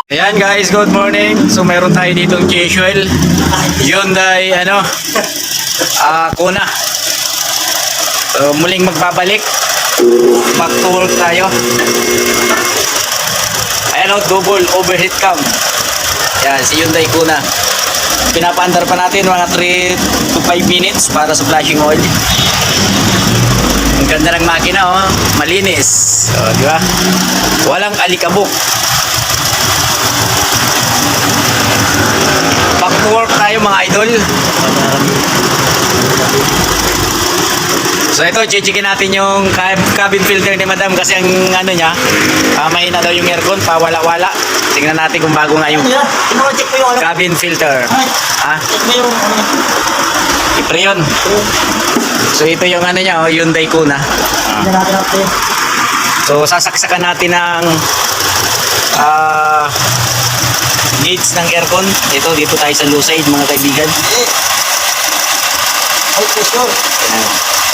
Ayan guys, good morning. So meron tayo ditong J-Fuel Hyundai Kona. So muling magbabalik. Back to work tayo. Ayan o, double overheat cam. Ayan, si Hyundai Kona. Pinapaandar pa natin mga 3 to 5 minutes para sa flashing oil. Ang ganda ng makina oh, malinis. So, di ba? Walang alikabok. Back to work tayo mga idol. So ito, chichikin natin yung cabin filter ni madam kasi ang ano niya, mahina daw yung aircon, pawala-wala. Tingnan natin kung bago nga yung cabin filter. Ipre yun. So ito yung ano niya, oh, Hyundai Kona. So sasaksakan natin ng gauge ng aircon. Ito, dito tayo sa low side mga kaibigan.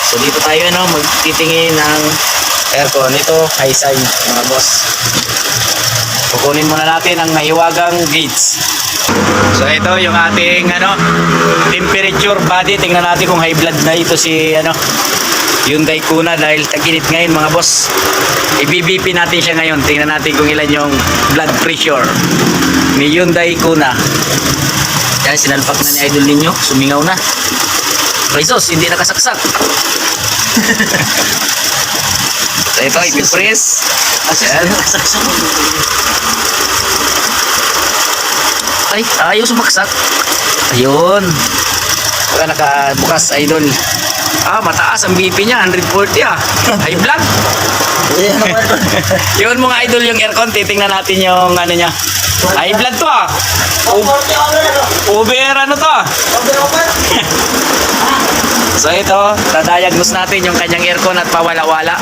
So dito tayo magtitingin ng aircon. Ito, high side mga boss. Kukunin muna natin ang mahiwagang gauge. So ito yung ating temperature body. Tingnan natin kung high blood na ito si Hyundai Kona dahil tag-init ngayon mga boss. I-BBP natin siya ngayon. Tingnan natin kung ilan yung blood pressure ni Hyundai Kona. Yan, sinalpak na ni idol ninyo. Sumingaw na. Rizos, hindi nakasaksak. So ito, i-press. Ayan. Ay, ayaw sumaksak. Ayun. Baka nakabukas idol. Mataas ang BP niya, 140 High blood. Yun mga idol yung aircon, titingnan natin yung niya. High blood to Over to So ito, tadiagnose natin yung kanyang aircon at pawala-wala.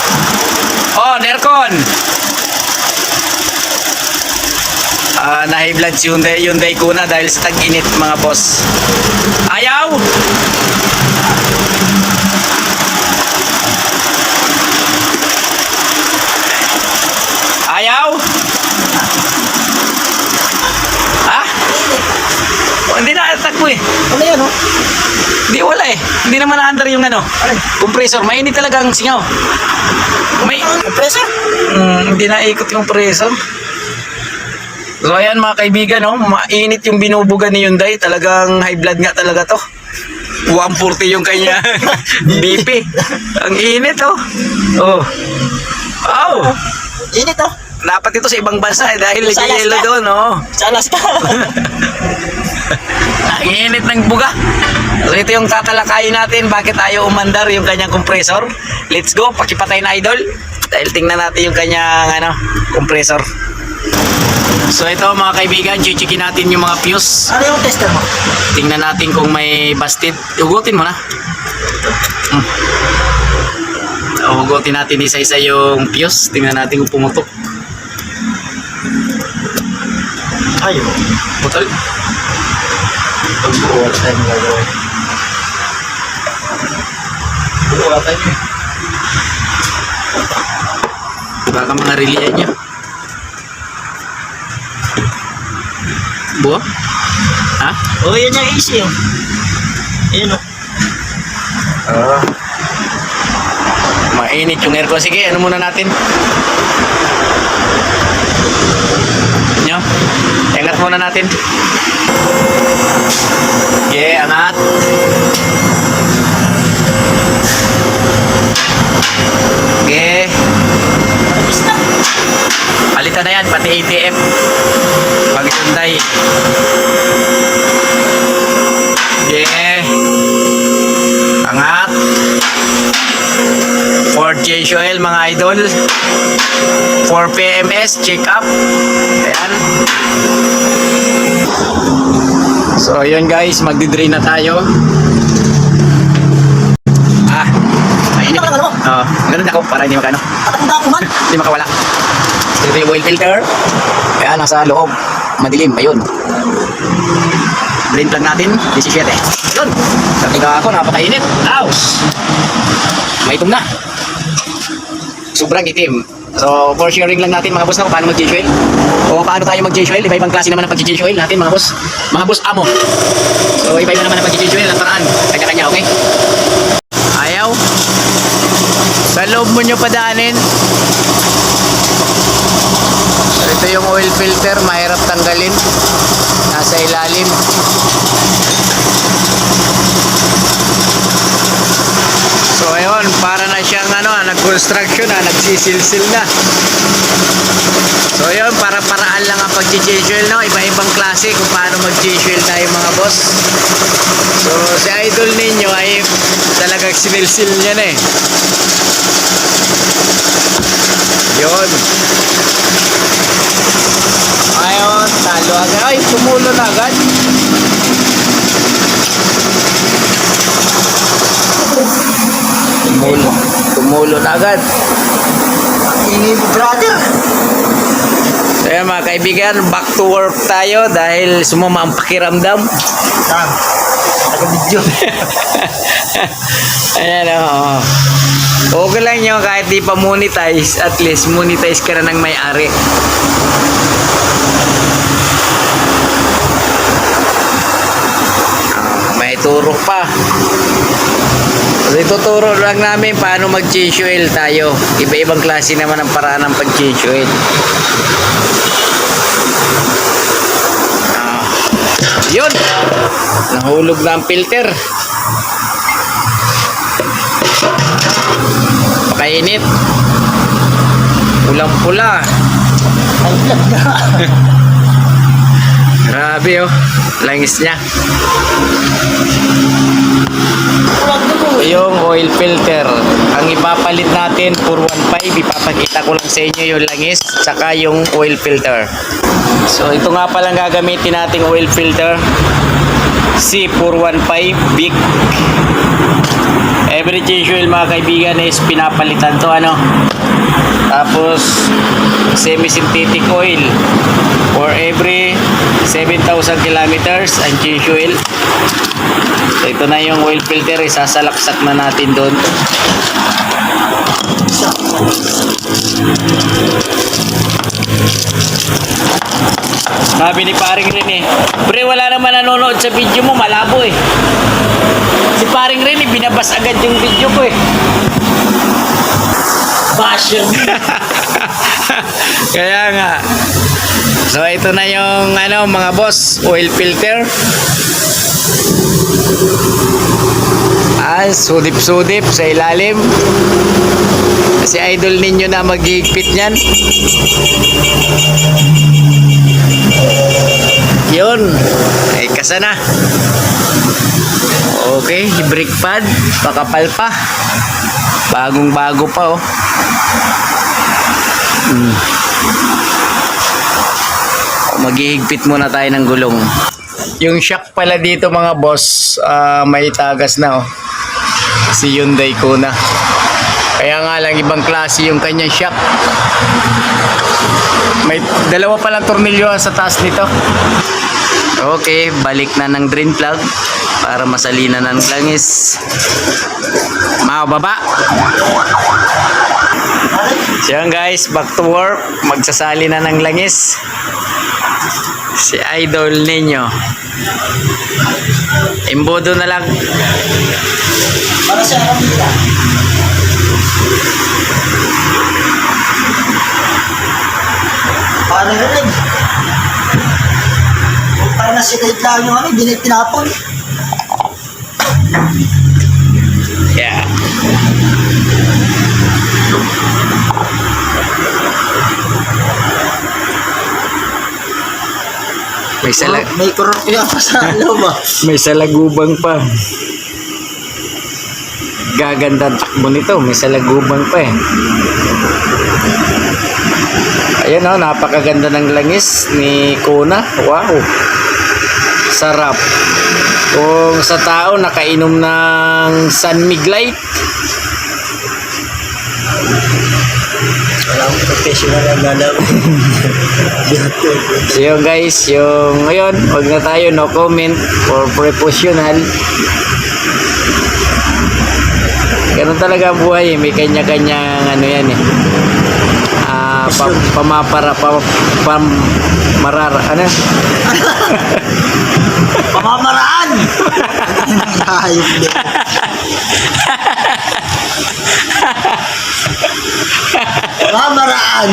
On, aircon! Na-high blood si Hyundai Kona dahil sa tag-init mga boss. Ayaw! Ayaw? Hindi na takbo eh. Ano yan Hindi wala eh. Hindi naman na-under yung compressor. Mainit talaga ang singaw. Compressor? Hindi na ikot yung compressor. So ayan mga kaibigan, mainit yung binubugan ni Hyundai. Talagang high blood nga talaga to. 140 yung kanya BP. Ang init Oh. Init Dapat ito sa ibang bansa dahil Sa yelo Alaska. doon Sa Alaska. Ang init ng buga. So ito yung tatalakayin natin bakit ayaw umandar yung kanyang compressor. Let's go, pakipatay na idol. Dahil tingnan natin yung kanyang compressor. So ito mga kaibigan, chichikin natin yung mga fuse. Ano yung tester mo? Tingnan natin kung may busted. Hugutin mo na. Hugutin natin isa-isa yung fuse. Tingnan natin kung pumutok. Ayaw. Putol. Wala tayong gagawin. Wala tayo Baka mga relay niya. Buo? Yan yung AC Ayan Mainit yung aircon. Sige, muna natin. Nyo? Angat muna natin. Yeah, angat. Okay. Palitan na yan, pati ATM. Pag Hyundai. Yeah. Angat. Ford J-Fuel mga idol. 4 PMS check up. Ayan. So yun guys, magdi-drain na tayo. Mainit. Ganun ako para hindi makano. Hindi makawala. Ito yung oil filter. Kaya nasa loob. Madilim. Ayun. Drain plug natin. 17. Yun. Sabiga ako, napakainit. Aus. Maitom na. Sobrang itim. So, for sharing lang natin mga boss na kung paano mag-change oil. O paano tayo mag-change oil. Iba-ibang klase naman ang pag-change oil natin mga boss. Mga boss amo. So, iba-iba naman ang pag-change oil at paraan. Kanya-kanya, okay? Ayaw. Sa loob mo nyo padaanin. So, ito yung oil filter. Mahirap tanggalin. Nasa ilalim. So ayun, para na siyang nag-construction na, nagsisilsil na. So ayun, para-paraan lang ang pag-change oil, no? Iba-ibang klase kung paano mag-change oil tayo mga boss. So si idol ninyo ay talagang sinilsil niya na eh. Yun. Ayun, talo agad. Ay, tumulo na agad. Tumulo na agad. Ini brother. So yan mga kaibigan, back to work tayo dahil sumama ang pakiramdam. Naka-video. Ayan o. Okay lang nyo kahit di pa monetize, at least monetize ka na ng may-ari. May turo pa. So, ituturo lang namin paano mag-change oil tayo. Iba-ibang klase naman ang paraan ng pag-change oil. Yun! Nahulog na ang filter. Pakainit. Pulang-pula. Ay, vlog na. Grabe oh. Langis niya. Yung oil filter, ang ipapalit natin for 1.5, ipapakita ko lang sa inyo yung langis saka yung oil filter. So ito nga palang gagamitin nating oil filter, C415 Big. Every change oil mga kaibigan is pinapalitan to tapos semi-synthetic oil for every 7,000 kilometers ang change oil. So ito na yung oil filter, isasalaksak na natin doon. Sabi ni paring Rene, pre wala naman nanonood sa video mo, malabo eh. Si paring Rene, binabas agad yung video ko eh. Basher. Kaya nga. So ito na yung mga boss, oil filter. Sudip-sudip sa ilalim. Kasi idol ninyo na maghihigpit niyan. Yun. Ay kasa na. Okay, brake pad, pakapal pa. Bagong-bago pa oh. Maghihigpit muna tayo ng gulong. Yung shock pala dito mga boss, may tagas na oh. Si Hyundai Kona. Kaya nga lang ibang klase yung kanyang shock. May dalawa palang tornilyo sa taas nito. Okay, balik na ng drain plug para masalinan ng langis. Mababa. So yan guys, back to work. Magsasali na ng langis si idol ninyo. Imbodo na lang. Para sa Aramita. Paano rin? Para na sikait lang yung tinapon. Yeah. May salag May kurot kaya pa sa loob ah. may salagubang pa. Gaganda ang takbo nito, may salagubang pa eh. Ayan oh, napakaganda ng langis ni Kona. Wow. Sarap. Kung sa tao nakainom ng San Miglite. Walang professional ang galaw. So yun guys, yung ngayon, wag na tayo no comment for professional. Ganun talaga ang buhay eh. May kanya-kanyang yan eh. pamapara, pamarara, ano? Pamamaraan! Hayop din. Pamamaraan!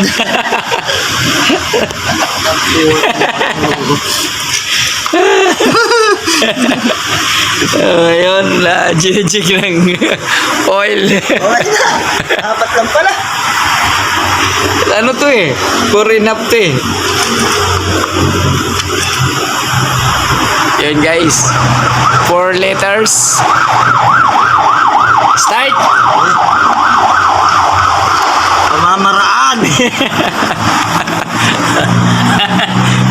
Ayun, jijig ng oil. Okay na. Dapat lang pala. Ano to eh? Pour enough to eh. Yun guys. 4 letters. Start! Pamamaraan!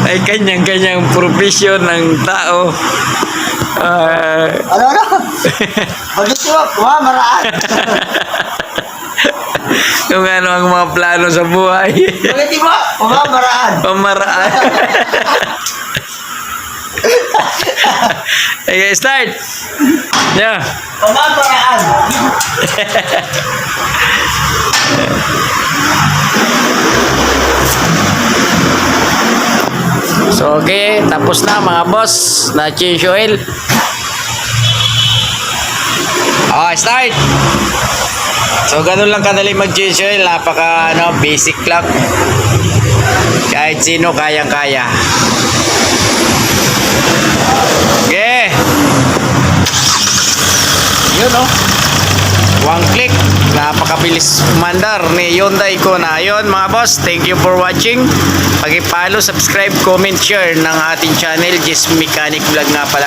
Ay kanyang-kanyang profesyon ng tao. Ano? Mag-isip mo, pamamaraan! Kung ano ang mga plano sa buhay. Mag-isip mo, pamamaraan! Pamaraan. Okay, start! Yeah. Pamamaraan! So okay, tapos na mga boss. Na-change oil. Oh, start! So ganun lang kadali mag-change oil. Napaka basic lang. Kahit sino kayang-kaya. Okay. Yun one click. Napakabilis umandar ni Hyundai Kona. Yun mga boss, thank you for watching. Pag-follow, subscribe, comment, share ng ating channel, Jess Mechanic Vlog nga pala.